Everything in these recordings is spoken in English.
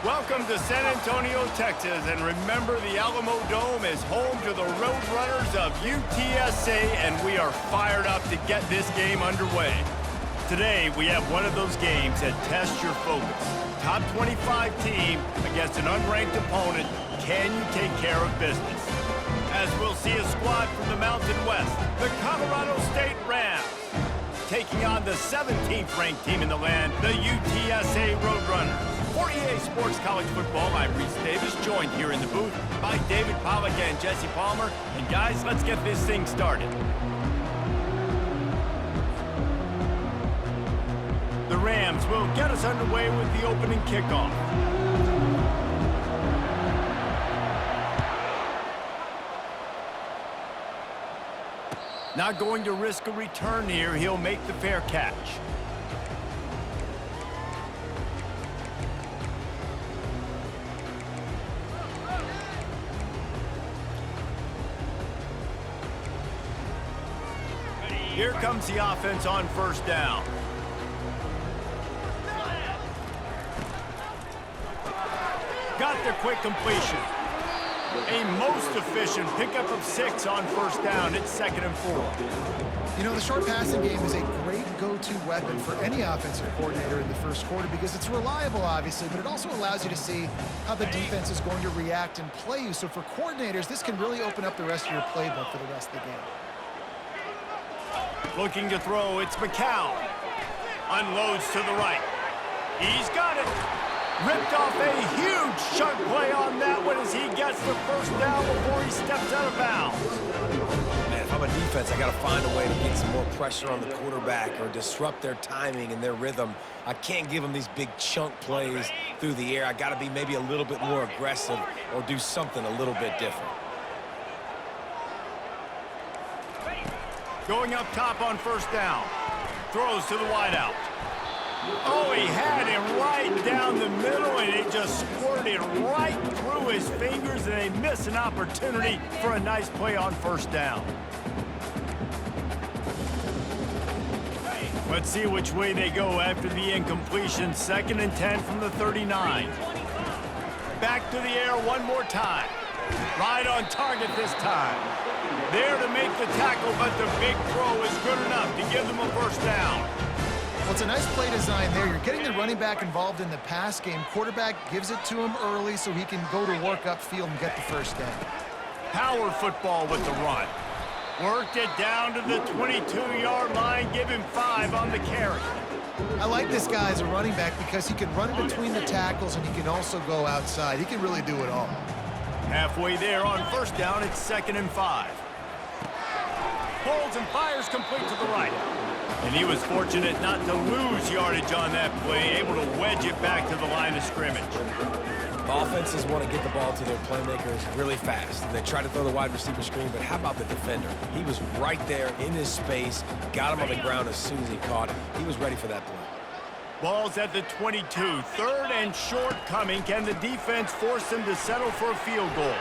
Welcome to San Antonio, Texas, and remember the Alamo Dome is home to the Roadrunners of UTSA, and we are fired up to get this game underway. Today, we have one of those games that tests your focus. Top 25 team against an unranked opponent. Can you take care of business? As we'll see a squad from the Mountain West, the Colorado State Rams, taking on the 17th ranked team in the land, the UTSA Roadrunners. For EA Sports College Football, I'm Reese Davis, joined here in the booth by David Pollack and Jesse Palmer. And guys, let's get this thing started. The Rams will get us underway with the opening kickoff. Not going to risk a return here. He'll make the fair catch. Here comes the offense on first down. Got the quick completion. A most efficient pickup of 6 on first down. It's 2nd and 4. You know, the short passing game is a great go-to weapon for any offensive coordinator in the first quarter because it's reliable, obviously, but it also allows you to see how the defense is going to react and play you. So for coordinators, this can really open up the rest of your playbook for the rest of the game. Looking to throw, it's McCown. Unloads to the right. He's got it. Ripped off a huge chunk play on that one as he gets the first down before he steps out of bounds. Man, if I'm a defense, I got to find a way to get some more pressure on the quarterback or disrupt their timing and their rhythm. I can't give them these big chunk plays through the air. I got to be maybe a little bit more aggressive or do something a little bit different. Going up top on first down. Throws to the wideout. Oh, he had him right down the middle, and it just squirted right through his fingers, and they miss an opportunity for a nice play on first down. Let's see which way they go after the incompletion. 2nd and 10 from the 39. Back to the air one more time. Right on target this time. There to make the tackle, but the big throw is good enough to give them a first down. Well, it's a nice play design there. You're getting the running back involved in the pass game. Quarterback gives it to him early so he can go to work upfield and get the first down. Power football with the run. Worked it down to the 22-yard line, give him 5 on the carry. I like this guy as a running back because he can run between the tackles and he can also go outside. He can really do it all. Halfway there on first down, it's 2nd and 5. Pulls and fires complete to the right. And he was fortunate not to lose yardage on that play, able to wedge it back to the line of scrimmage. Offenses want to get the ball to their playmakers really fast. They try to throw the wide receiver screen, but how about the defender? He was right there in his space, got him on the ground as soon as he caught it. He was ready for that play. Ball's at the 22. 3rd and short coming. Can the defense force them to settle for a field goal?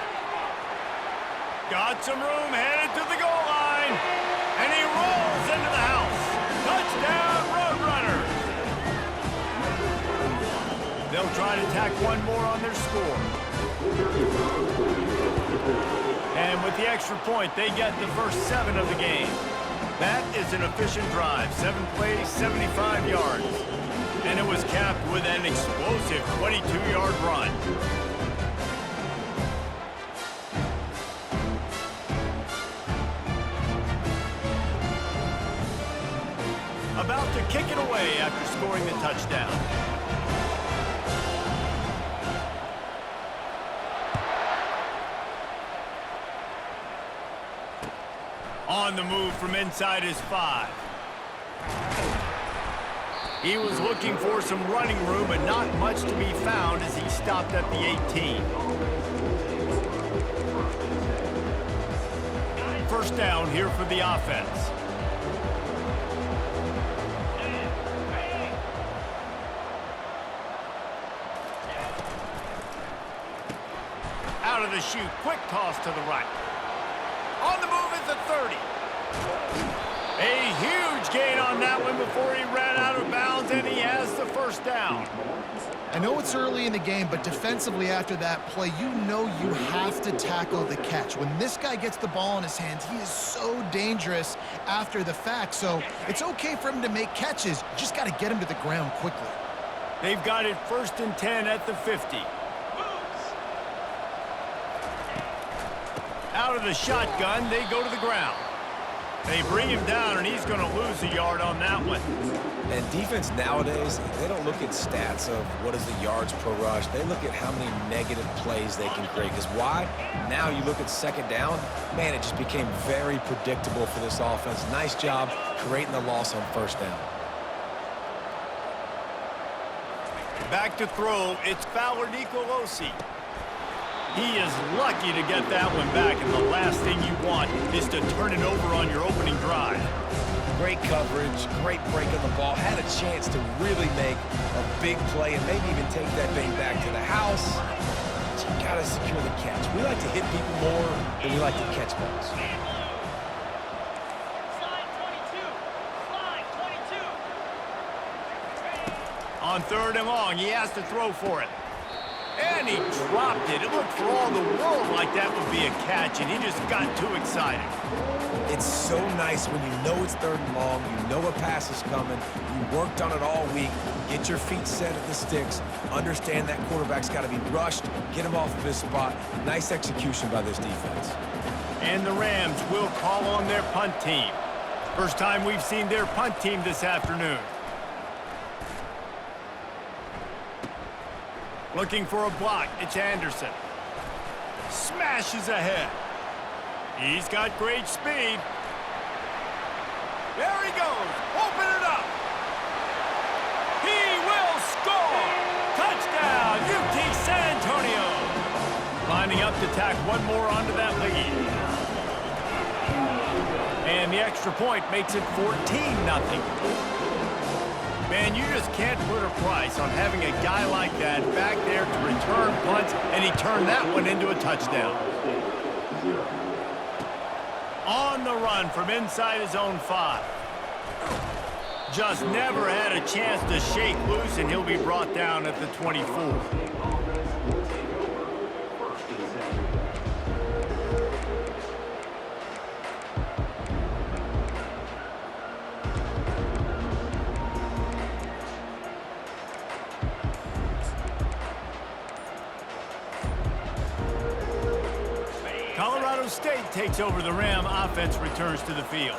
Got some room, headed to the goal line. And he rolls into the house. Touchdown, Roadrunners! They'll try to tack one more on their score. And with the extra point, they get the first 7 of the game. That is an efficient drive. 7 plays, 75 yards. And it was capped with an explosive 22-yard run. About to kick it away after scoring the touchdown. On the move from inside his 5. He was looking for some running room, but not much to be found as he stopped at the 18. First down here for the offense. Out of the chute, quick toss to the right. On the move is the 30. A huge gain on that one before he ran out of bounds, and he has the first down. I know it's early in the game, but defensively after that play, you know you have to tackle the catch. When this guy gets the ball in his hands, he is so dangerous after the fact. So it's okay for him to make catches. You just got to get him to the ground quickly. They've got it 1st and 10 at the 50. Out of the shotgun, they go to the ground. They bring him down, and he's going to lose a yard on that one. And defense nowadays, they don't look at stats of what is the yards per rush. They look at how many negative plays they can create. Because why? Now you look at 2nd down, man, it just became very predictable for this offense. Nice job creating the loss on 1st down. Back to throw, it's Fowler Nicolosi. He is lucky to get that one back, and the last thing you want is to turn it over on your opening drive. Great coverage, great break on the ball. Had a chance to really make a big play and maybe even take that thing back to the house. But you got to secure the catch. We like to hit people more than we like to catch balls. On 3rd and long, he has to throw for it. And he dropped it. It looked for all the world like that would be a catch, and he just got too excited. It's so nice when you know it's 3rd and long, you know a pass is coming, you worked on it all week, get your feet set at the sticks, understand that quarterback's got to be rushed, get him off of his spot. Nice execution by this defense. And the Rams will call on their punt team. First time we've seen their punt team this afternoon. Looking for a block, it's Anderson. Smashes ahead. He's got great speed. There he goes, open it up. He will score. Touchdown, UT San Antonio. Lining up to tack one more onto that lead. And the extra point makes it 14-0. Man, you just can't put a price on having a guy like that back there to return punts, and he turned that one into a touchdown. On the run from inside his own 5. Just never had a chance to shake loose, and he'll be brought down at the 24. Colorado State takes over the Ram. Offense returns to the field.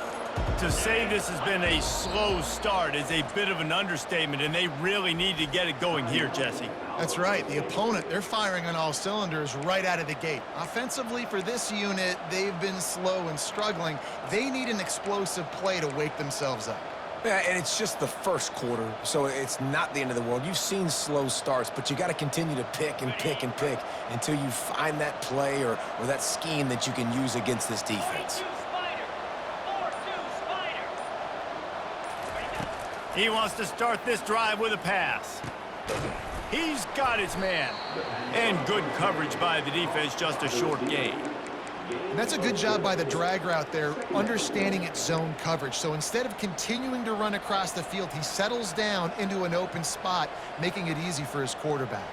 To say this has been a slow start is a bit of an understatement, and they really need to get it going here, Jesse. That's right. The opponent, they're firing on all cylinders right out of the gate. Offensively for this unit, they've been slow and struggling. They need an explosive play to wake themselves up. Yeah, and it's just the 1st quarter, so it's not the end of the world. You've seen slow starts, but you got to continue to pick and pick and pick until you find that play or that scheme that you can use against this defense. He wants to start this drive with a pass. He's got his man. And good coverage by the defense, just a short gain. And that's a good job by the drag route there, understanding its zone coverage. So instead of continuing to run across the field, he settles down into an open spot, making it easy for his quarterback.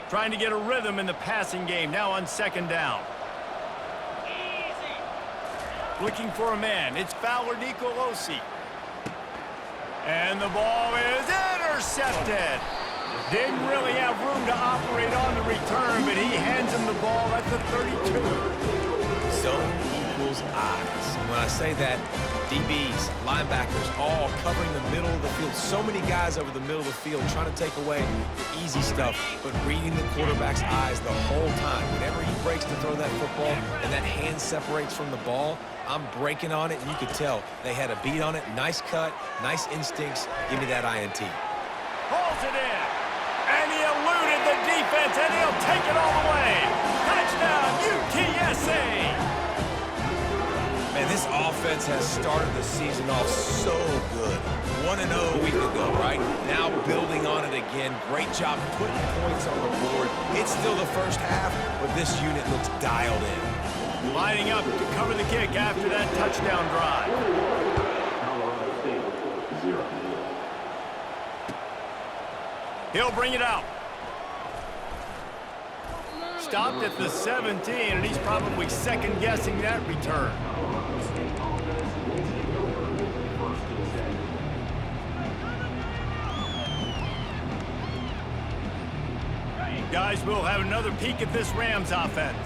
Trying to get a rhythm in the passing game, now on 2nd down. Looking for a man, it's Fowler Nicolosi. And the ball is intercepted. Didn't really have room to operate on the return, but he hands him the ball at the 32. Zone equals eyes. And when I say that, DBs, linebackers, all covering the middle of the field. So many guys over the middle of the field trying to take away the easy stuff, but reading the quarterback's eyes the whole time. Whenever he breaks to throw that football and that hand separates from the ball, I'm breaking on it, and you could tell they had a beat on it. Nice cut, nice instincts. Give me that INT. Pulls it in. And he eluded the defense, and he'll take it all the way. Touchdown, UTSA! Man, this offense has started the season off so good. 1-0 a week ago, right? Now building on it again. Great job putting points on the board. It's still the 1st half, but this unit looks dialed in. Lining up to cover the kick after that touchdown drive. He'll bring it out. Stopped at the 17, and he's probably second-guessing that return. Guys, we'll have another peek at this Rams offense.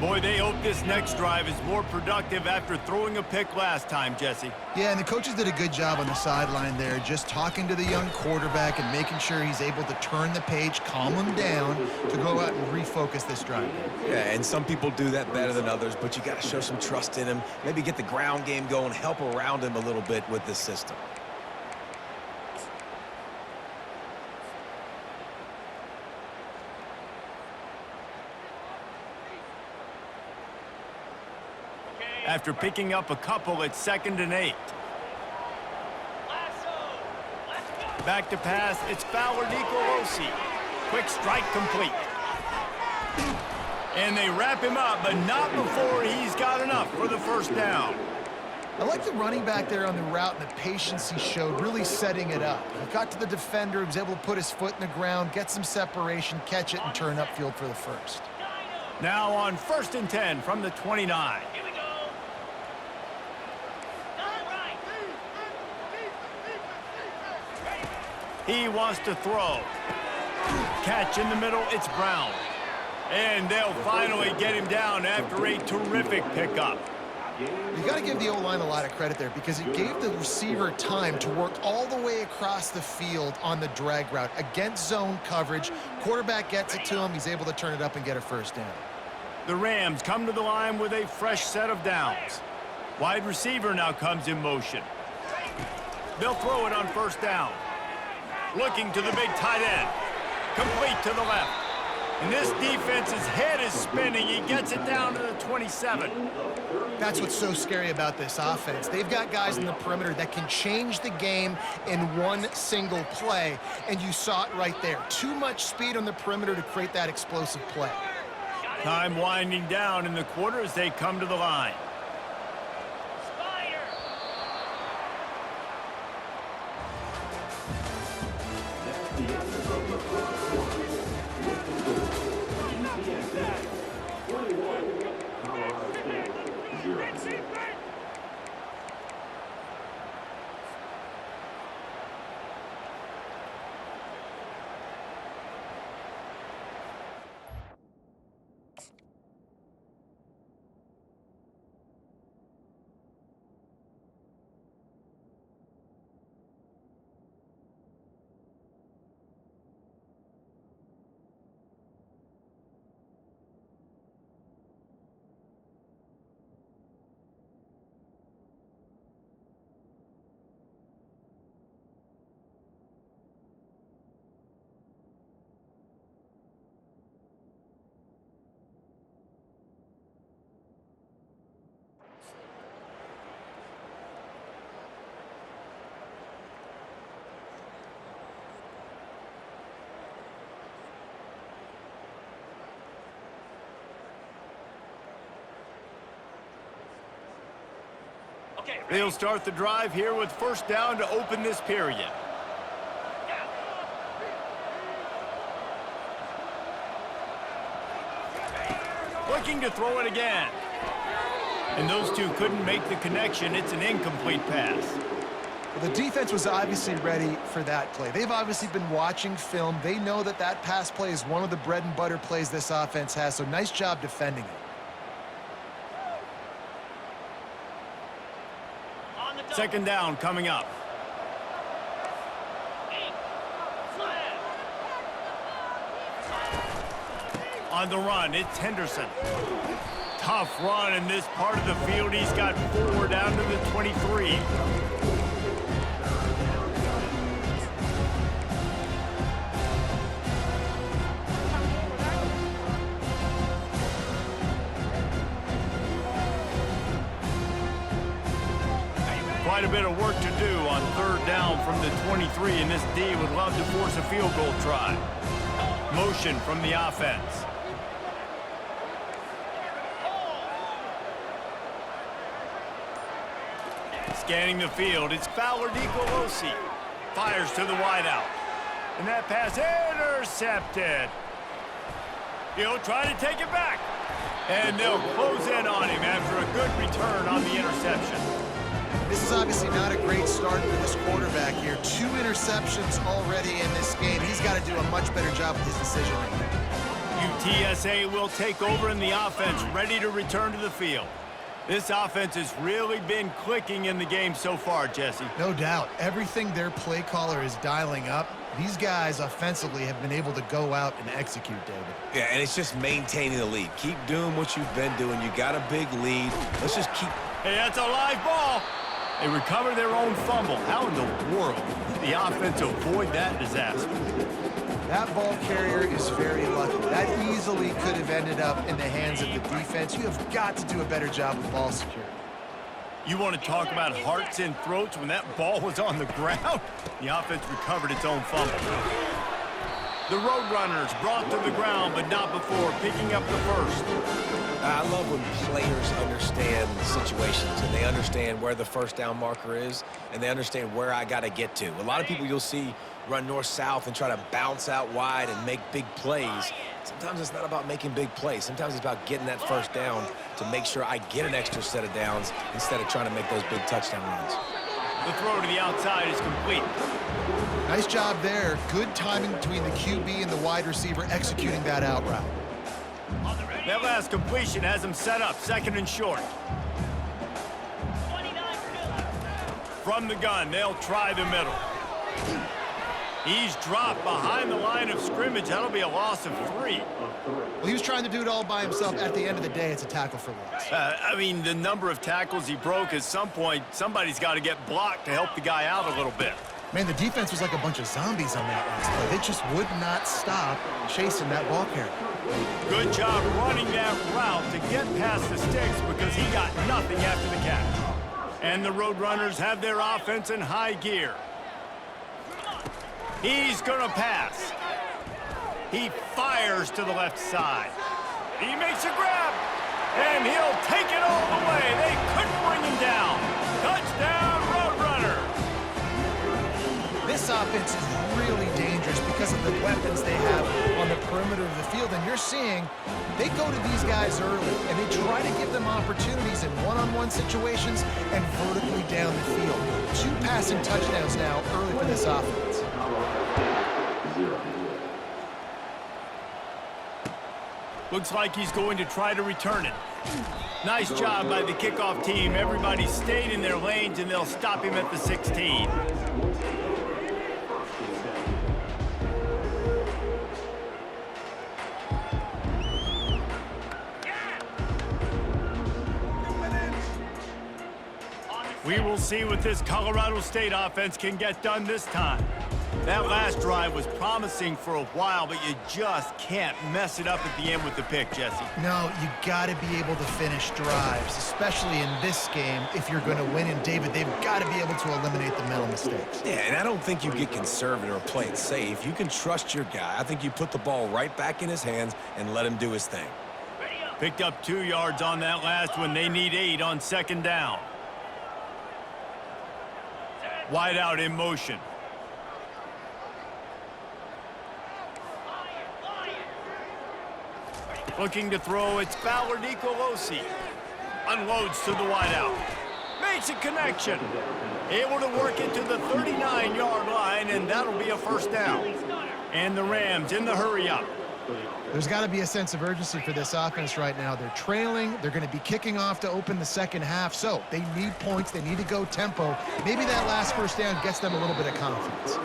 Boy, they hope this next drive is more productive after throwing a pick last time, Jesse. Yeah, and the coaches did a good job on the sideline there, just talking to the young quarterback and making sure he's able to turn the page, calm him down to go out and refocus this drive. Yeah, and some people do that better than others, but you got to show some trust in him. Maybe get the ground game going, help around him a little bit with this system. After picking up a couple, it's 2nd and 8. Back to pass, it's Fowler Nicolosi. Quick strike complete. And they wrap him up, but not before he's got enough for the first down. I like the running back there on the route and the patience he showed, really setting it up. He got to the defender, he was able to put his foot in the ground, get some separation, catch it, and turn upfield for the first. Now on 1st and 10 from the 29. He wants to throw. Catch in the middle, it's Brown. And they'll finally get him down after a terrific pickup. You got to give the O-line a lot of credit there because it gave the receiver time to work all the way across the field on the drag route against zone coverage. Quarterback gets it to him. He's able to turn it up and get a first down. The Rams come to the line with a fresh set of downs. Wide receiver now comes in motion. They'll throw it on 1st down. Looking to the big tight end. Complete to the left. And this defense's head is spinning. He gets it down to the 27. That's what's so scary about this offense. They've got guys in the perimeter that can change the game in one single play, and you saw it right there. Too much speed on the perimeter to create that explosive play. Time winding down in the quarter as they come to the line. They'll start the drive here with 1st down to open this period. Looking to throw it again. And those two couldn't make the connection. It's an incomplete pass. Well, the defense was obviously ready for that play. They've obviously been watching film. They know that that pass play is one of the bread and butter plays this offense has, so nice job defending it. 2nd down coming up. On the run, it's Henderson. Tough run in this part of the field. He's got 4 down to the 23. Quite a bit of work to do on 3rd down from the 23, and this D would love to force a field goal try. Motion from the offense. Scanning the field, it's Fowler Nicolosi. Fires to the wideout. And that pass intercepted. He'll try to take it back. And they'll close in on him after a good return on the interception. This is obviously not a great start for this quarterback here. 2 interceptions already in this game. He's got to do a much better job with his decision-making. UTSA will take over in the offense, ready to return to the field. This offense has really been clicking in the game so far, Jesse. No doubt. Everything their play caller is dialing up, these guys offensively have been able to go out and execute, David. Yeah, and it's just maintaining the lead. Keep doing what you've been doing. You got a big lead. Let's just keep... Hey, that's a live ball. They recover their own fumble. How in the world did the offense avoid that disaster? That ball carrier is very lucky. That easily could have ended up in the hands of the defense. You have got to do a better job with ball security. You want to talk about hearts and throats when that ball was on the ground? The offense recovered its own fumble. The Roadrunners brought to the ground, but not before picking up the first. I love when players understand situations and they understand where the first down marker is and they understand where I got to get to. A lot of people you'll see run north-south and try to bounce out wide and make big plays. Sometimes it's not about making big plays. Sometimes it's about getting that first down to make sure I get an extra set of downs instead of trying to make those big touchdown runs. The throw to the outside is complete. Nice job there. Good timing between the QB and the wide receiver executing that out route. That last completion has him set up, 2nd and short. From the gun, they'll try the middle. He's dropped behind the line of scrimmage. That'll be a loss of 3. Well, he was trying to do it all by himself. At the end of the day, it's a tackle for loss. I mean, the number of tackles he broke, at some point, somebody's got to get blocked to help the guy out a little bit. Man, the defense was like a bunch of zombies on that last play. They just would not stop chasing that ball carrier. Good job running that route to get past the sticks because he got nothing after the catch. And the Roadrunners have their offense in high gear. He's going to pass. He fires to the left side. He makes a grab, and he'll take it all the way. They couldn't bring him down. Touchdown, Roadrunners. This offense is really dangerous because of the weapons they have on the perimeter of the field. And you're seeing they go to these guys early, and they try to give them opportunities in one-on-one situations and vertically down the field. 2 passing touchdowns now early for this offense. Looks like he's going to try to return it. Nice job by the kickoff team. Everybody stayed in their lanes, and they'll stop him at the 16. We will see what this Colorado State offense can get done this time. That last drive was promising for a while, but you just can't mess it up at the end with the pick, Jesse. No, you got to be able to finish drives, especially in this game if you're going to win. And, David, they've got to be able to eliminate the mental mistakes. Yeah, and I don't think you get conservative or play it safe. You can trust your guy. I think you put the ball right back in his hands and let him do his thing. Picked up 2 yards on that last one. They need 8 on 2nd down. Wide out in motion. Looking to throw, it's Fowler Nicolosi. Unloads to the wideout. Makes a connection. Able to work it to the 39-yard line, and that'll be a first down. And the Rams in the hurry-up. There's got to be a sense of urgency for this offense right now. They're trailing. They're going to be kicking off to open the second half. So they need points. They need to go tempo. Maybe that last first down gets them a little bit of confidence.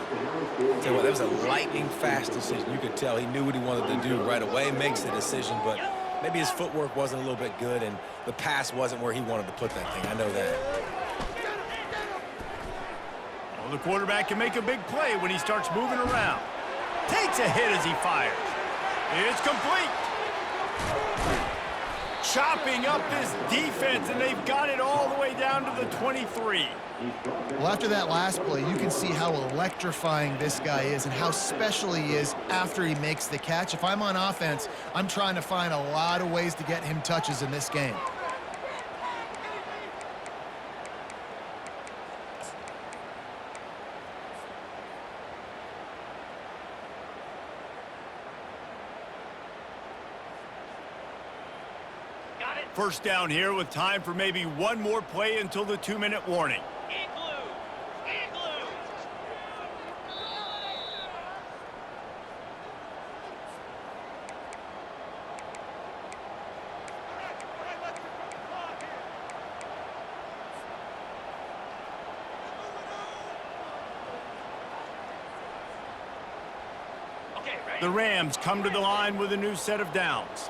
Tell you what, that was a lightning-fast decision. You could tell he knew what he wanted to do right away, makes the decision, but maybe his footwork wasn't a little bit good, and the pass wasn't where he wanted to put that thing. I know that. Well, the quarterback can make a big play when he starts moving around. Takes a hit as he fires. It's complete. Chopping up this defense, and they've got it all the way down to the 23. Well, after that last play, you can see how electrifying this guy is and how special he is after he makes the catch. If I'm on offense, I'm trying to find a lot of ways to get him touches in this game. First down here with time for maybe one more play until the 2-minute warning. The Rams come to the line with a new set of downs.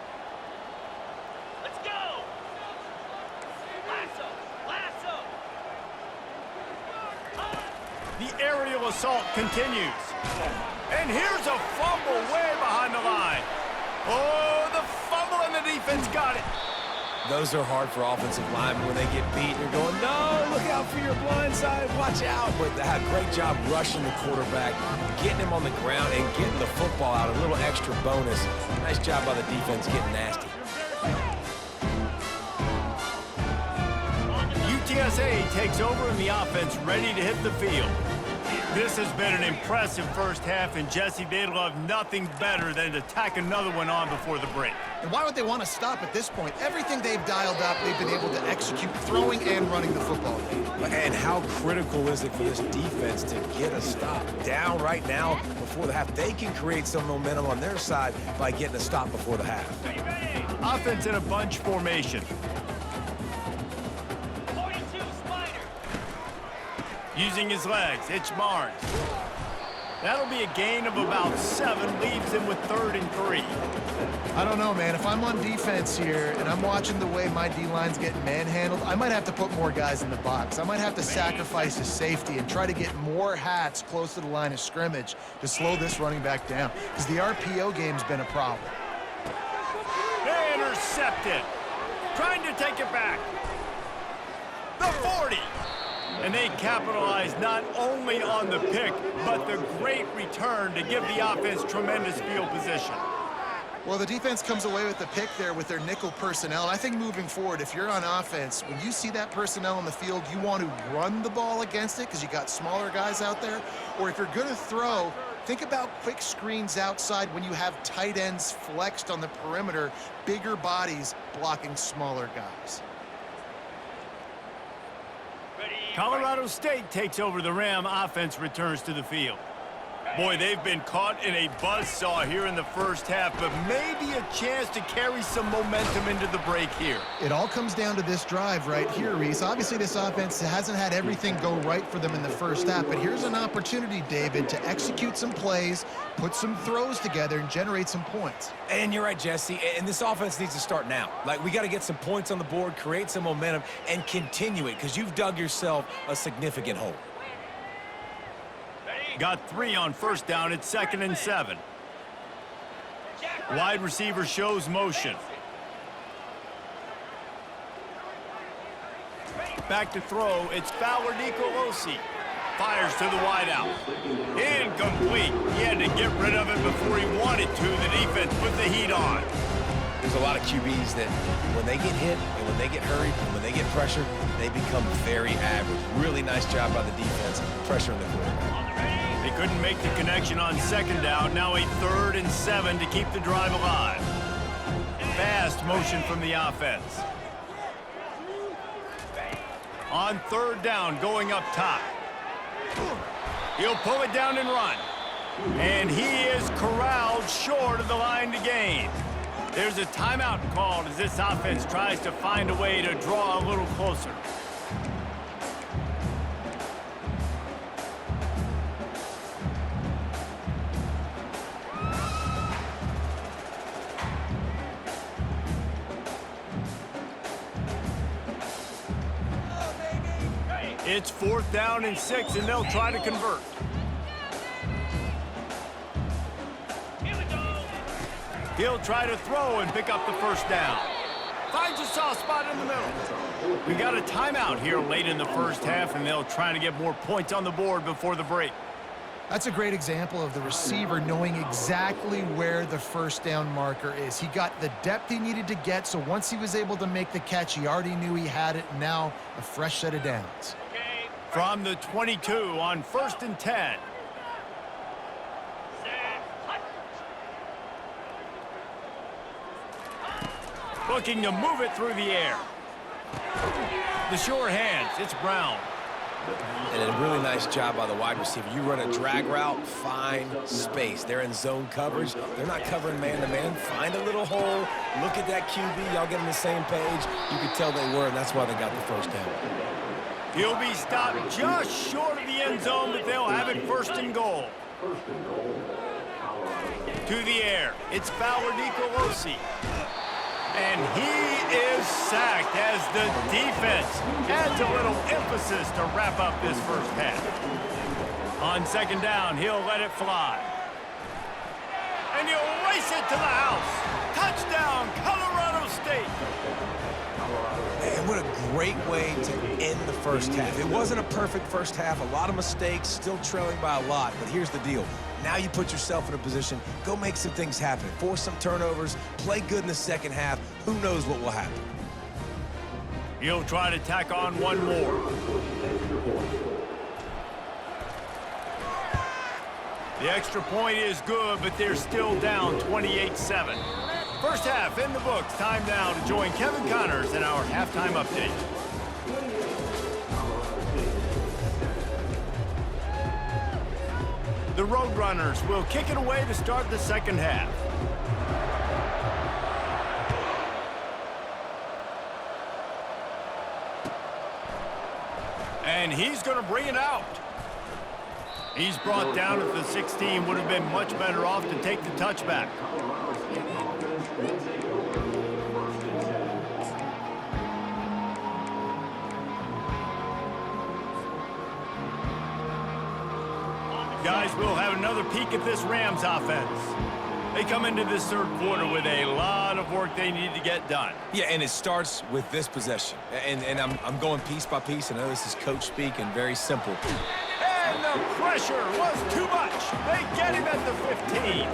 Let's go! Lasso! The aerial assault continues. And here's a fumble way behind the line. Oh, the fumble and the defense got it. Those are hard for offensive linemen when they get beat. You're going, no, look out for your blind side, watch out. But they had a great job rushing the quarterback, getting him on the ground, and getting the football out, a little extra bonus. Nice job by the defense getting nasty. UTSA takes over and the offense ready to hit the field. This has been an impressive first half, and Jesse, they'd love nothing better than to tack another one on before the break. And why would they want to stop at this point? Everything they've dialed up, they've been able to execute throwing and running the football. And how critical is it for this defense to get a stop? Down right now before the half. They can create some momentum on their side by getting a stop before the half. Offense in a bunch formation. 42 Spider. Using his legs, it's Barnes. That'll be a gain of about 7, leaves him with 3rd and 3. I don't know, man. If I'm on defense here and I'm watching the way my D-line's getting manhandled, I might have to put more guys in the box. I might have to sacrifice his safety and try to get more hats close to the line of scrimmage to slow this running back down, because the RPO game's been a problem. Intercepted. Trying to take it back. The 40. And they capitalize not only on the pick, but the great return to give the offense tremendous field position. Well, the defense comes away with the pick there with their nickel personnel. And I think moving forward, if you're on offense, when you see that personnel on the field, you want to run the ball against it because you got smaller guys out there. Or if you're going to throw, think about quick screens outside when you have tight ends flexed on the perimeter, bigger bodies blocking smaller guys. Colorado State takes over. The Ram offense returns to the field. Boy, they've been caught in a buzzsaw here in the first half, but maybe a chance to carry some momentum into the break here. It all comes down to this drive right here, Reese. Obviously, this offense hasn't had everything go right for them in the first half, but here's an opportunity, David, to execute some plays, put some throws together, and generate some points. And you're right, Jesse, and this offense needs to start now. Like, we got to get some points on the board, create some momentum, and continue it, because you've dug yourself a significant hole. Got 3 on first down. It's 2nd and 7. Wide receiver shows motion. Back to throw. It's Fowler Nicolosi. Fires to the wideout. Incomplete. He had to get rid of it before he wanted to. The defense put the heat on. There's a lot of QBs that when they get hit and when they get hurried and when they get pressured, they become very average. Really nice job by the defense pressuring the quarterback. They couldn't make the connection on 2nd down. Now a 3rd and 7 to keep the drive alive. Fast motion from the offense. On 3rd down, going up top. He'll pull it down and run. And he is corralled short of the line to gain. There's a timeout called as this offense tries to find a way to draw a little closer. It's 4th down and 6, and they'll try to convert. He'll try to throw and pick up the first down. Finds a soft spot in the middle. We got a timeout here late in the first half, and they'll try to get more points on the board before the break. That's a great example of the receiver knowing exactly where the first down marker is. He got the depth he needed to get, so once he was able to make the catch, he already knew he had it. Now a fresh set of downs. From the 22 on 1st and 10. Looking to move it through the air. The sure hands, it's Brown. And a really nice job by the wide receiver. You run a drag route, find space. They're in zone coverage. They're not covering man-to-man. Find a little hole. Look at that QB. Y'all get on the same page. You could tell they were, and that's why they got the first down. He'll be stopped just short of the end zone, but they'll have it first and goal. To the air. It's Fowler Nicolosi. And he is sacked as the defense adds a little emphasis to wrap up this first half. On second down, he'll let it fly. And he'll race it to the house. Touchdown, Colorado State. And what a great way to end the first half. It wasn't a perfect first half. A lot of mistakes, still trailing by a lot. But here's the deal. Now you put yourself in a position, go make some things happen. Force some turnovers, play good in the second half. Who knows what will happen? He'll try to tack on one more. The extra point is good, but they're still down 28-7. First half in the books. Time now to join Kevin Connors in our halftime update. The Roadrunners will kick it away to start the second half. And he's going to bring it out. He's brought down at the 16. Would have been much better off to take the touchback. Guys, we'll have another peek at this Rams offense. They come into this third quarter with a lot of work they need to get done. Yeah, and it starts with this possession. And I'm going piece by piece. I know this is coach speak and very simple. And the pressure was too much. They get him at the 15.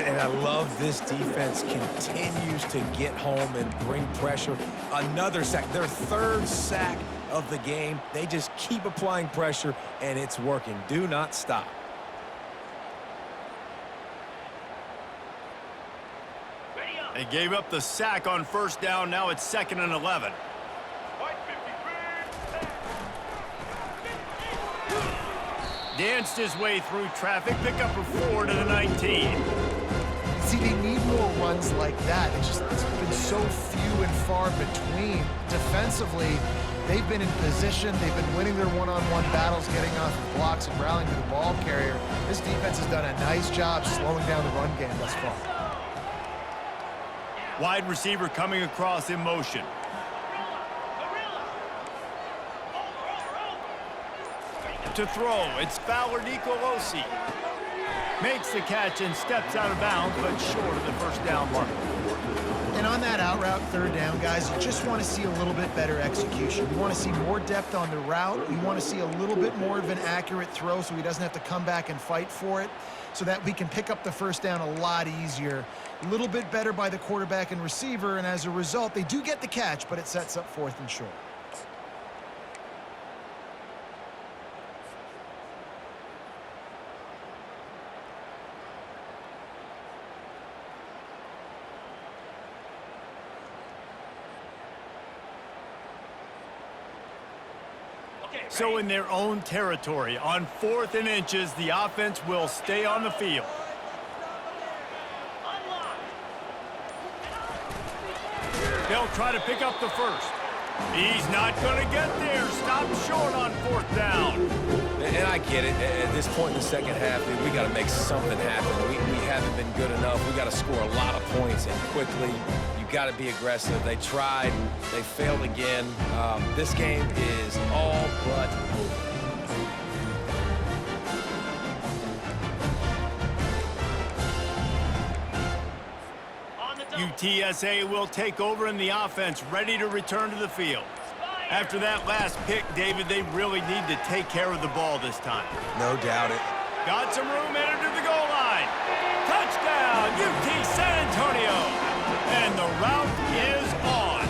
And I love this defense continues to get home and bring pressure. Another sack, their third sack of the game. They just keep applying pressure, and it's working. Do not stop. They gave up the sack on first down. Now it's 2nd and 11. Danced his way through traffic. Pick up a 4 to the 19. See, they need more runs like that. It's been so few and far between. Defensively, they've been in position. They've been winning their one-on-one battles, getting off of blocks and rallying to the ball carrier. This defense has done a nice job slowing down the run game thus far. Wide receiver coming across in motion. To throw, it's Fowler Nicolosi. Makes the catch and steps out of bounds, but short of the first down mark. And on that out route, third down, guys, you just want to see a little bit better execution. You want to see more depth on the route. You want to see a little bit more of an accurate throw so he doesn't have to come back and fight for it, so that we can pick up the first down a lot easier. A little bit better by the quarterback and receiver, and as a result, they do get the catch, but it sets up 4th and short. So in their own territory, on 4th and inches, the offense will stay on the field. They'll try to pick up the first. He's not going to get there. Stop short on 4th down. And I get it. At this point in the second half, dude, we got to make something happen. We haven't been good enough. We got to score a lot of points and quickly. You got to be aggressive. They tried. They failed again. This game is all but over. UTSA will take over in the offense, ready to return to the field. After that last pick, David, they really need to take care of the ball this time. No doubt it. Got some room, entered to the goal line. Touchdown, UT San Antonio. And the route is on.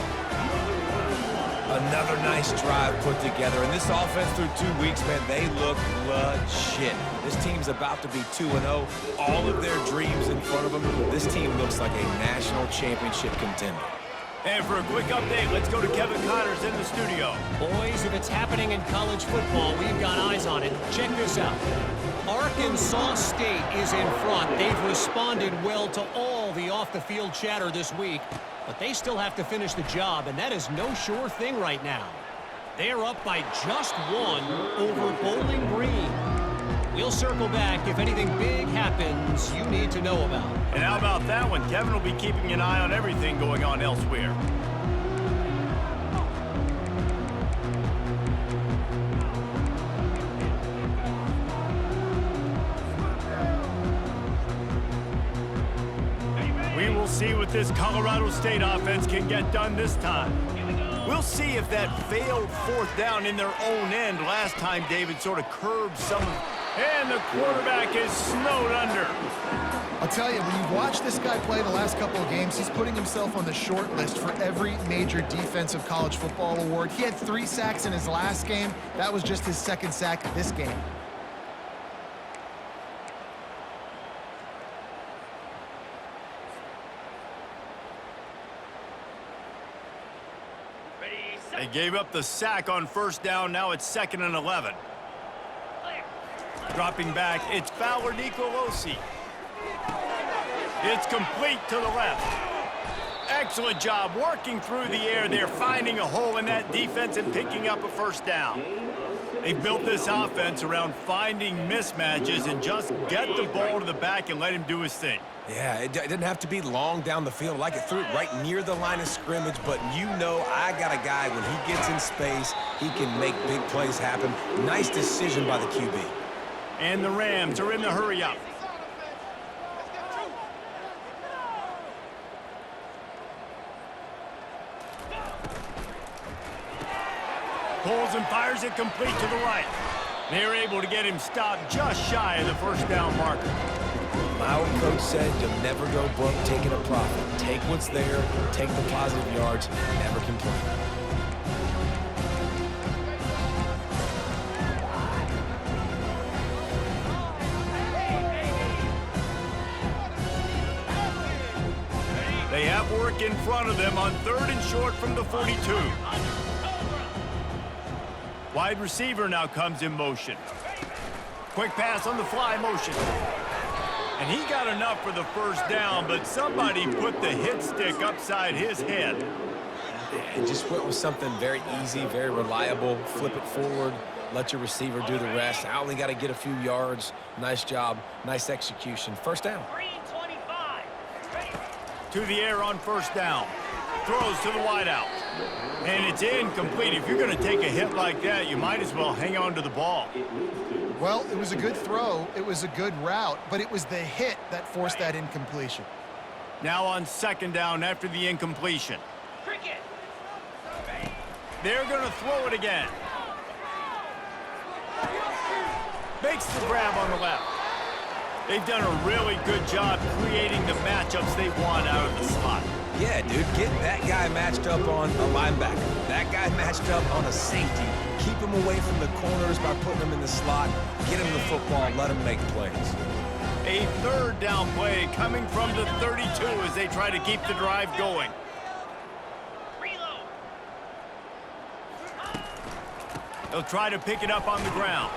Another nice drive put together. And this offense through 2 weeks, man, they look legit. This team's about to be 2-0. All of their dreams in front of them. This team looks like a national championship contender. And for a quick update, let's go to Kevin Connors in the studio. Boys, if it's happening in college football, we've got eyes on it. Check this out. Arkansas State is in front. They've responded well to all the off-the-field chatter this week, but they still have to finish the job, and that is no sure thing right now. They're up by just one over Bowling Green. We'll circle back if anything big happens you need to know about. And how about that one? Kevin will be keeping an eye on everything going on elsewhere. We will see what this Colorado State offense can get done this time. We'll see if that failed fourth down in their own end last time David sort of curbed some of. And the quarterback is snowed under. I'll tell you, when you've watched this guy play the last couple of games, he's putting himself on the short list for every major defensive college football award. He had 3 sacks in his last game. That was just his 2nd sack this game. They gave up the sack on first down. Now it's 2nd and 11. Dropping back, it's Fowler Nicolosi. It's complete to the left. Excellent job working through the air there, finding a hole in that defense and picking up a first down. They built this offense around finding mismatches and just get the ball to the back and let him do his thing. Yeah, it didn't have to be long down the field. Like it threw it right near the line of scrimmage, but you know I got a guy, when he gets in space, he can make big plays happen. Nice decision by the QB. And the Rams are in the hurry-up. Pulls and fires it complete to the right. They're able to get him stopped just shy of the first down marker. My old coach said you'll never go broke taking a profit. Take what's there, take the positive yards, never complain. They have work in front of them on 3rd and short from the 42. Wide receiver now comes in motion. Quick pass on the fly motion. And he got enough for the first down, but somebody put the hit stick upside his head. And just went with something very easy, very reliable. Flip it forward, let your receiver do the rest. I only got to get a few yards. Nice job, nice execution. First down. To the air on first down. Throws to the wideout. And it's incomplete. If you're going to take a hit like that, you might as well hang on to the ball. Well, it was a good throw. It was a good route, but it was the hit that forced that incompletion. Now on 2nd down after the incompletion. They're going to throw it again. Makes the grab on the left. They've done a really good job creating the matchups they want out of the slot. Yeah, dude, get that guy matched up on a linebacker. That guy matched up on a safety. Keep him away from the corners by putting him in the slot. Get him the football, let him make plays. A 3rd down play coming from the 32 as they try to keep the drive going. They'll try to pick it up on the ground.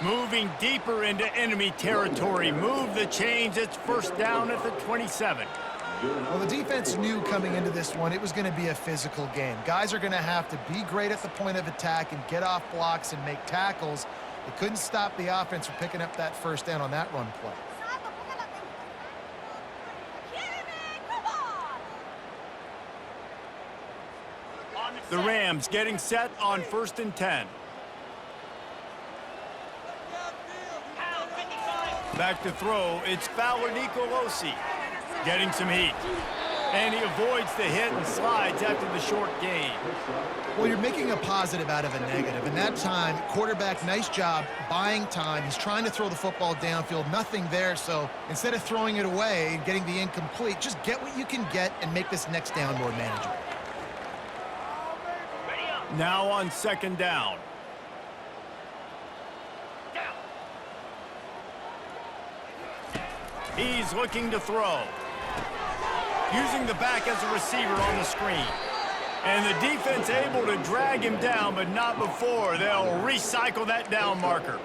Moving deeper into enemy territory. Move the chains. It's first down at the 27. Well, the defense knew coming into this one it was going to be a physical game. Guys are going to have to be great at the point of attack and get off blocks and make tackles. They couldn't stop the offense from picking up that first down on that run play. The Rams getting set on 1st and 10. Back to throw, it's Fowler Nicolosi getting some heat. And he avoids the hit and slides after the short gain. Well, you're making a positive out of a negative. And that time, quarterback, nice job buying time. He's trying to throw the football downfield, nothing there. So instead of throwing it away and getting the incomplete, just get what you can get and make this next down more manageable. Now on second down. He's looking to throw. Using the back as a receiver on the screen. And the defense able to drag him down, but not before. They'll recycle that down marker.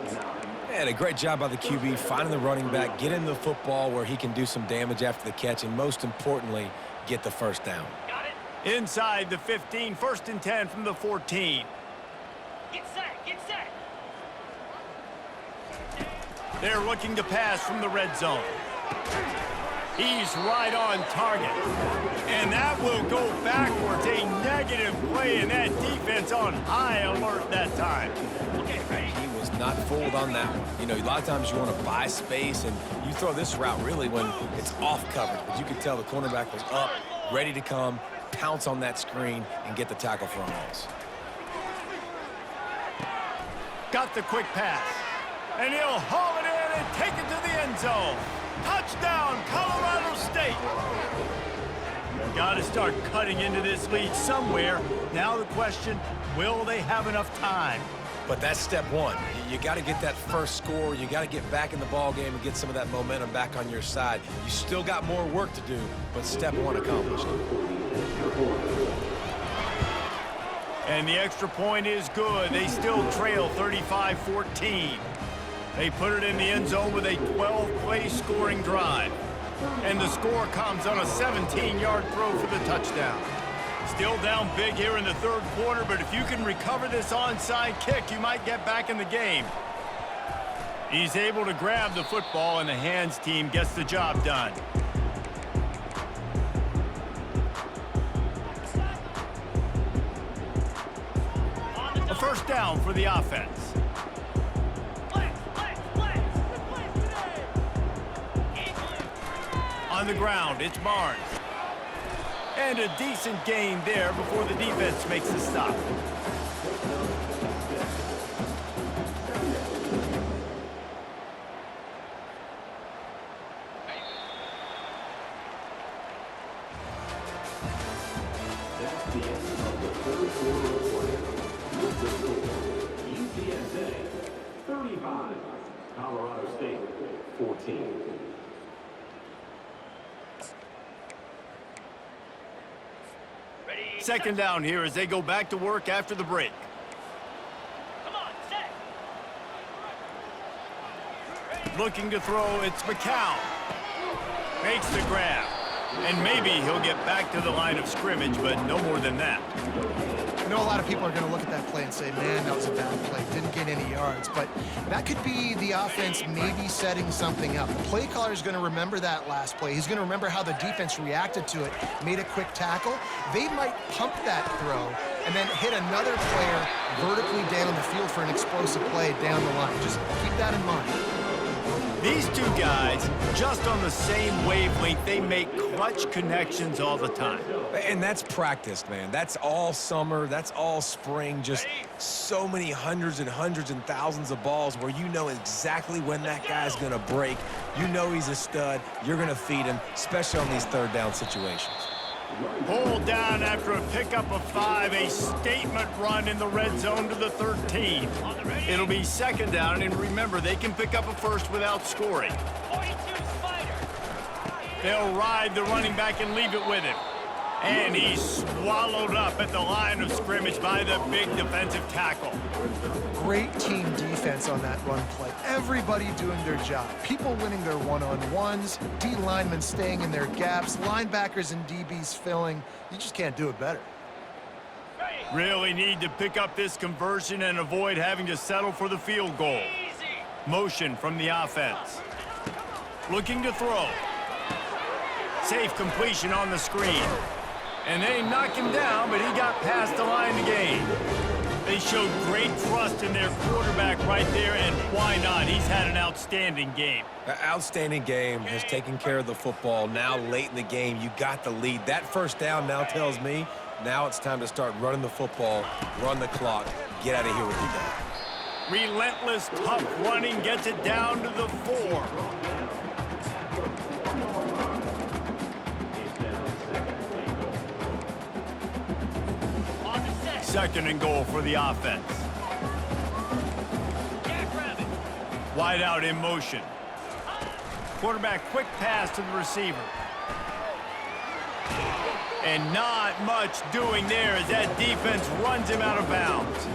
And a great job by the QB finding the running back, getting the football where he can do some damage after the catch, and most importantly, get the first down. Got it. Inside the 15, 1st and 10 from the 14. Get set. Get set. They're looking to pass from the red zone. He's right on target. And that will go backwards. A negative play, and that defense on high alert that time. Okay, ready? He was not fooled on that one. You know, a lot of times you want to buy space, and you throw this route really when it's off coverage. But you could tell the cornerback was up, ready to come, pounce on that screen, and get the tackle for a loss. Got the quick pass. And he'll haul it in and take it to the end zone. Touchdown, Colorado State. Got to start cutting into this lead somewhere. Now the question, will they have enough time? But that's step one. You got to get that first score. You got to get back in the ball game and get some of that momentum back on your side. You still got more work to do, but step one accomplished. And the extra point is good. They still trail 35-14. They put it in the end zone with a 12-play scoring drive. And the score comes on a 17-yard throw for the touchdown. Still down big here in the third quarter, but if you can recover this onside kick, you might get back in the game. He's able to grab the football, and the hands team gets the job done. A first down for the offense. On the ground, it's Barnes. And a decent gain there before the defense makes the stop. That's the end of the third quarter of play. With the score, UTSA 35, Colorado State 14. Second down here as they go back to work after the break. Come on, set. Looking to throw, it's McCown. Makes the grab. And maybe he'll get back to the line of scrimmage, but no more than that. I know a lot of people are going to look at that play and say, man, that was a bad play. Didn't get any yards. But that could be the offense maybe setting something up. The play caller is going to remember that last play. He's going to remember how the defense reacted to it, made a quick tackle. They might pump that throw and then hit another player vertically down the field for an explosive play down the line. Just keep that in mind. These two guys, just on the same wavelength, they make clutch connections all the time. And that's practice, man. That's all summer. That's all spring. Just so many hundreds and thousands of balls where you know exactly when that guy's going to break. You know he's a stud. You're going to feed him, especially on these third down situations. Pulled down after a pickup of 5, a statement run in the red zone to the 13. It'll be second down, and remember, they can pick up a first without scoring. 42 Spider. They'll ride the running back and leave it with him. And he's swallowed up at the line of scrimmage by the big defensive tackle. Great team defense on that run play. Everybody doing their job. People winning their one-on-ones, D linemen staying in their gaps, linebackers and DBs filling. You just can't do it better. Really need to pick up this conversion and avoid having to settle for the field goal. Motion from the offense. Looking to throw. Safe completion on the screen. And they knock him down, but he got past the line to gain. They showed great trust in their quarterback right there, and why not? He's had an outstanding game. An outstanding game, has taken care of the football. Now late in the game, you got the lead. That first down now tells me now it's time to start running the football, run the clock, get out of here with the ball. Relentless, tough running gets it down to the 4. Second and goal for the offense. Jackrabbit. Wide out in motion. Quarterback quick pass to the receiver. And not much doing there as that defense runs him out of bounds.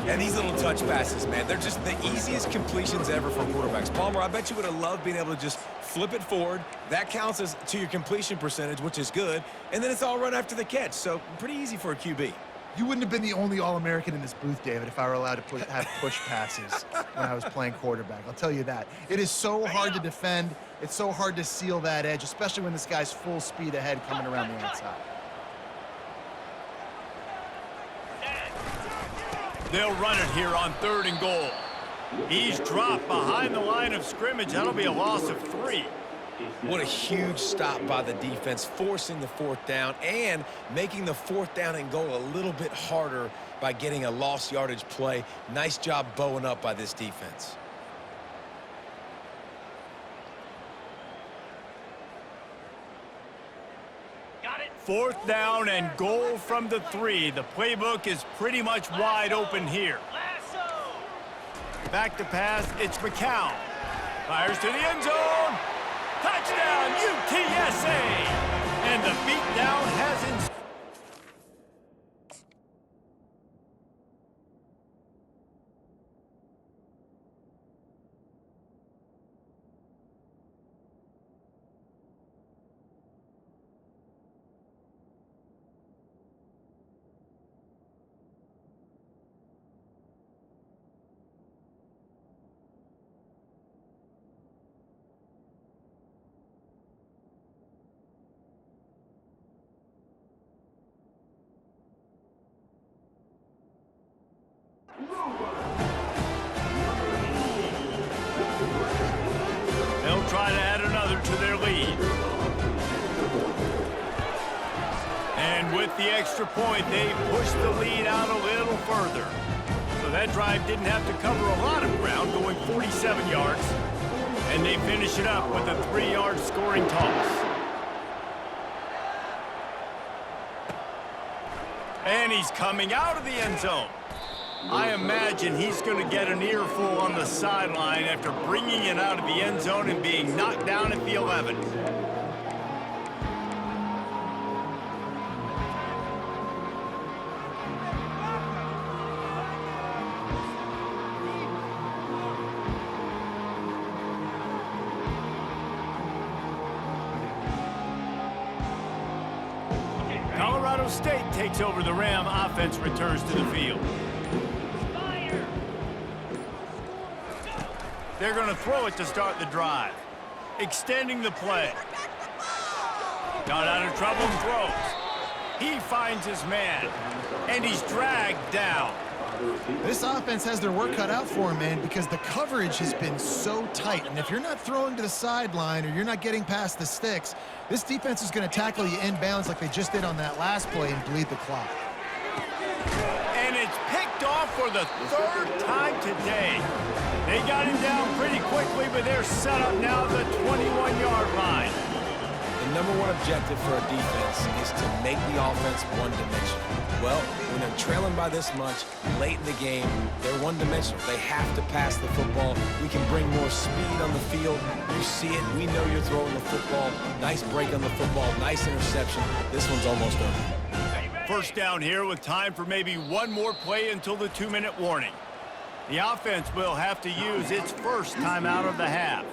And these little touch passes, man, they're just the easiest completions ever for quarterbacks. Palmer, I bet you would have loved being able to just flip it forward. That counts as to your completion percentage, which is good. And then it's all run after the catch, so pretty easy for a QB. You wouldn't have been the only All-American in this booth, David, if I were allowed to have push passes when I was playing quarterback. I'll tell you that. It is so hard to defend. It's so hard to seal that edge, especially when this guy's full speed ahead coming around the outside. They'll run it here on 3rd and goal. He's dropped behind the line of scrimmage. That'll be a loss of 3. What a huge stop by the defense, forcing the 4th down and making the 4th down and goal a little bit harder by getting a lost yardage play. Nice job bowing up by this defense. Got it. 4th down and goal from the 3. The playbook is pretty much wide open here. Lasso. Back to pass, it's McCown. Fires to the end zone. Touchdown, UTSA! And the beatdown has ensued. They'll try to add another to their lead. And with the extra point, they push the lead out a little further. So that drive didn't have to cover a lot of ground, going 47 yards. And they finish it up with a 3-yard scoring toss. And he's coming out of the end zone. I imagine he's going to get an earful on the sideline after bringing it out of the end zone and being knocked down at the 11. Colorado State takes over the Ram. Offense returns to the field. Fire. They're going to throw it to start the drive. Extending the play. Got out of trouble and throws. He finds his man. And he's dragged down. This offense has their work cut out for him, man, because the coverage has been so tight. And if you're not throwing to the sideline or you're not getting past the sticks, this defense is going to tackle you inbounds like they just did on that last play and bleed the clock. And it's picked off for the 3rd time today. They got him down pretty quickly, but they're set up now at the 21-yard line. The number one objective for a defense is to make the offense one-dimensional. Well, when they're trailing by this much late in the game, they're one-dimensional. They have to pass the football. We can bring more speed on the field. You see it. We know you're throwing the football. Nice break on the football. Nice interception. This one's almost over. First down here with time for maybe one more play until the 2-minute warning. The offense will have to use its first timeout of the half.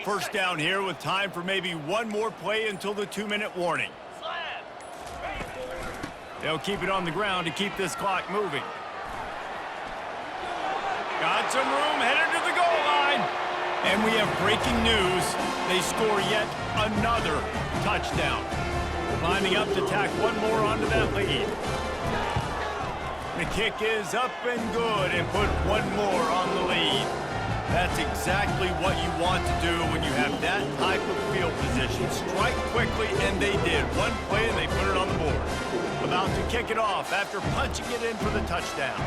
First down here with time for maybe one more play until the 2-minute warning. They'll keep it on the ground to keep this clock moving. Got some room, headed to the goal line. And we have breaking news. They score yet another touchdown. Lining up to tack one more onto that lead. The kick is up and good and put one more on the lead. That's exactly what you want to do when you have that type of field position. Strike quickly, and they did. One play, and they put it on the board. About to kick it off after punching it in for the touchdown.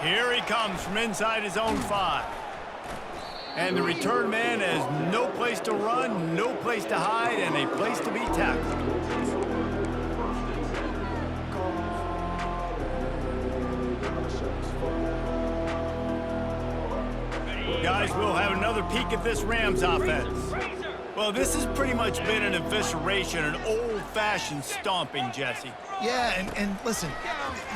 Here he comes from inside his own 5. And the return man has no place to run, no place to hide, and a place to be tackled. Guys, we'll have another peek at this Rams offense. Well, this has pretty much been an evisceration, an old-fashioned stomping, Jesse. Yeah, and listen,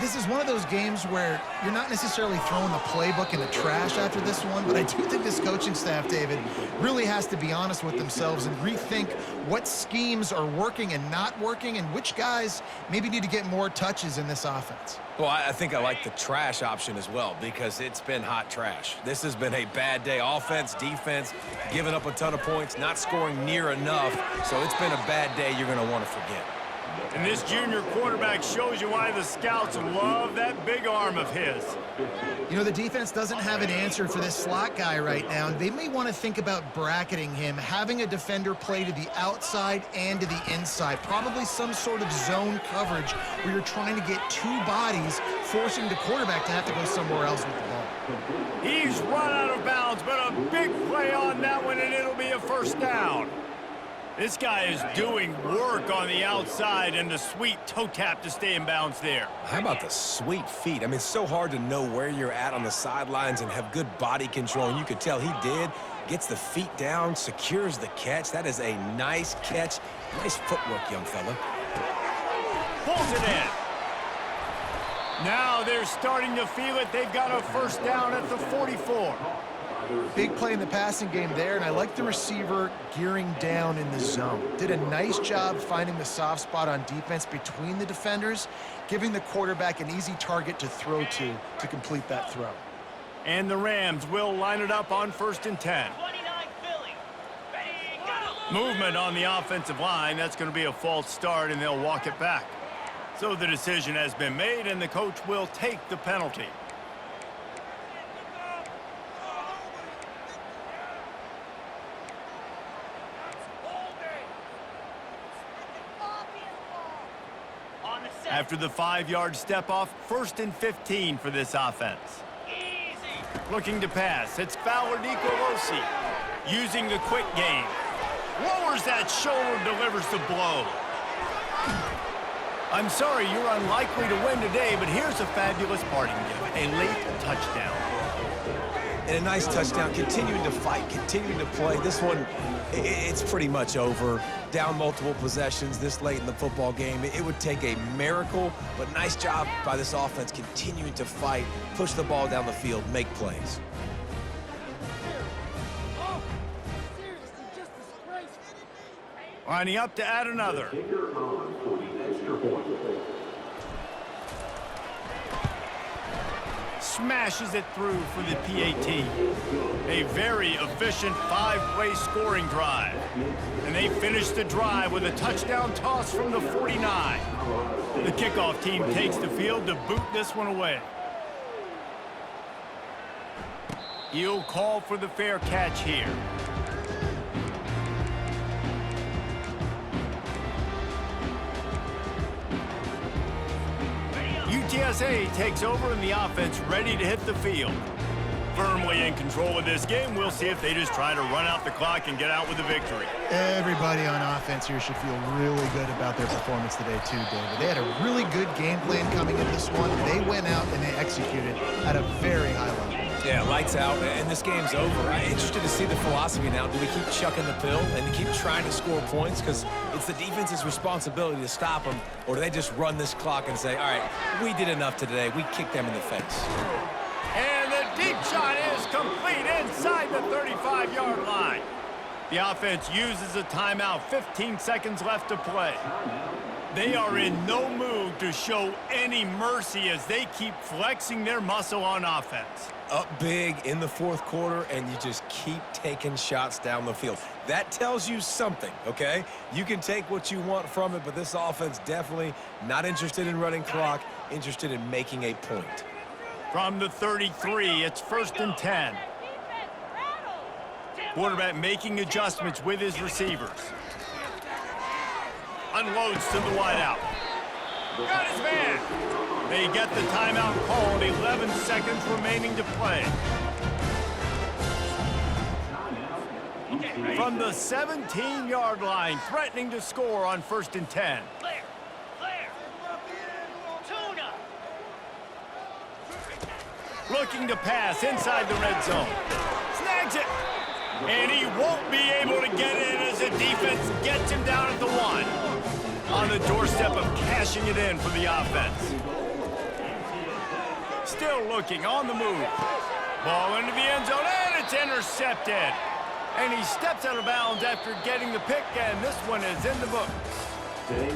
this is one of those games where you're not necessarily throwing the playbook in the trash after this one, but I do think this coaching staff, David, really has to be honest with themselves and rethink what schemes are working and not working and which guys maybe need to get more touches in this offense. Well, I think I like the trash option as well because it's been hot trash. This has been a bad day. Offense, defense, giving up a ton of points, not scoring near enough. So it's been a bad day you're going to want to forget. And this junior quarterback shows you why the scouts love that big arm of his. You know, the defense doesn't have an answer for this slot guy right now. They may want to think about bracketing him, having a defender play to the outside and to the inside. Probably some sort of zone coverage where you're trying to get 2 bodies, forcing the quarterback to have to go somewhere else with the ball. He's run out of bounds, but a big play on that one, and it'll be a first down. This guy is doing work on the outside and the sweet toe tap to stay in bounds there. How about the sweet feet? I mean, it's so hard to know where you're at on the sidelines and have good body control. And you could tell he did. Gets the feet down, secures the catch. That is a nice catch. Nice footwork, young fella. Pulls it in. Now they're starting to feel it. They've got a first down at the 44. Big play in the passing game there, and I like the receiver gearing down in the zone. Did a nice job finding the soft spot on defense between the defenders, giving the quarterback an easy target to throw to complete that throw. And the Rams will line it up on 1st and 10. 29 Philly. Ready, go! Movement on the offensive line. That's going to be a false start, and they'll walk it back. So the decision has been made, and the coach will take the penalty. After the 5-yard step-off, 1st and 15 for this offense. Easy. Looking to pass, it's Fowler Nicolosi. Using the quick game. Lowers that shoulder, delivers the blow. I'm sorry, you're unlikely to win today, but here's a fabulous parting gift, a late touchdown. And a nice touchdown, continuing to fight, continuing to play. This one, it's pretty much over. Down multiple possessions this late in the football game. It would take a miracle, but nice job by this offense continuing to fight, push the ball down the field, make plays. Lining up to add another. Kicker on for the extra point. Smashes it through for the PAT. A very efficient 5-play scoring drive. And they finish the drive with a touchdown toss from the 49. The kickoff team takes the field to boot this one away. He'll call for the fair catch here. UTSA takes over in the offense, ready to hit the field. Firmly in control of this game. We'll see if they just try to run out the clock and get out with a victory. Everybody on offense here should feel really good about their performance today too, David. They had a really good game plan coming into this one. They went out and they executed at a very high level. Yeah, lights out, and this game's over. I'm interested to see the philosophy now. Do we keep chucking the pill and keep trying to score points? Because it's the defense's responsibility to stop them. Or do they just run this clock and say, all right, we did enough today. We kicked them in the face. And the deep shot is complete inside the 35-yard line. The offense uses a timeout. 15 seconds left to play. They are in no mood to show any mercy as they keep flexing their muscle on offense. Up big in the fourth quarter, and you just keep taking shots down the field. That tells you something, okay? You can take what you want from it, but this offense definitely not interested in running clock, interested in making a point. From the 33, it's 1st and 10. Quarterback making adjustments with his receivers. Unloads to the wideout. Got his man. They get the timeout called. 11 seconds remaining to play. From the 17-yard line, threatening to score on 1st and 10. Clear. Clear. Tuna. Looking to pass inside the red zone. Snags it. And he won't be able to get in as the defense gets him down at the 1. On the doorstep of cashing it in for the offense. Still looking on the move. Ball into the end zone, and it's intercepted. And he steps out of bounds after getting the pick, and this one is in the books.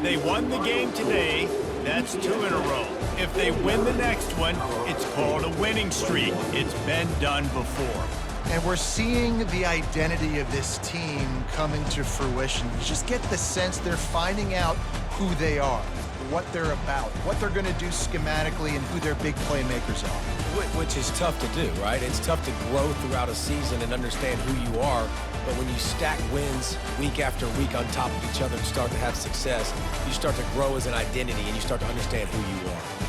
They won the game today. That's 2 in a row. If they win the next one, it's called a winning streak. It's been done before. And we're seeing the identity of this team coming to fruition. You just get the sense they're finding out who they are, what they're about, what they're going to do schematically, and who their big playmakers are. Which is tough to do, right? It's tough to grow throughout a season and understand who you are. But when you stack wins week after week on top of each other and start to have success, you start to grow as an identity and you start to understand who you are.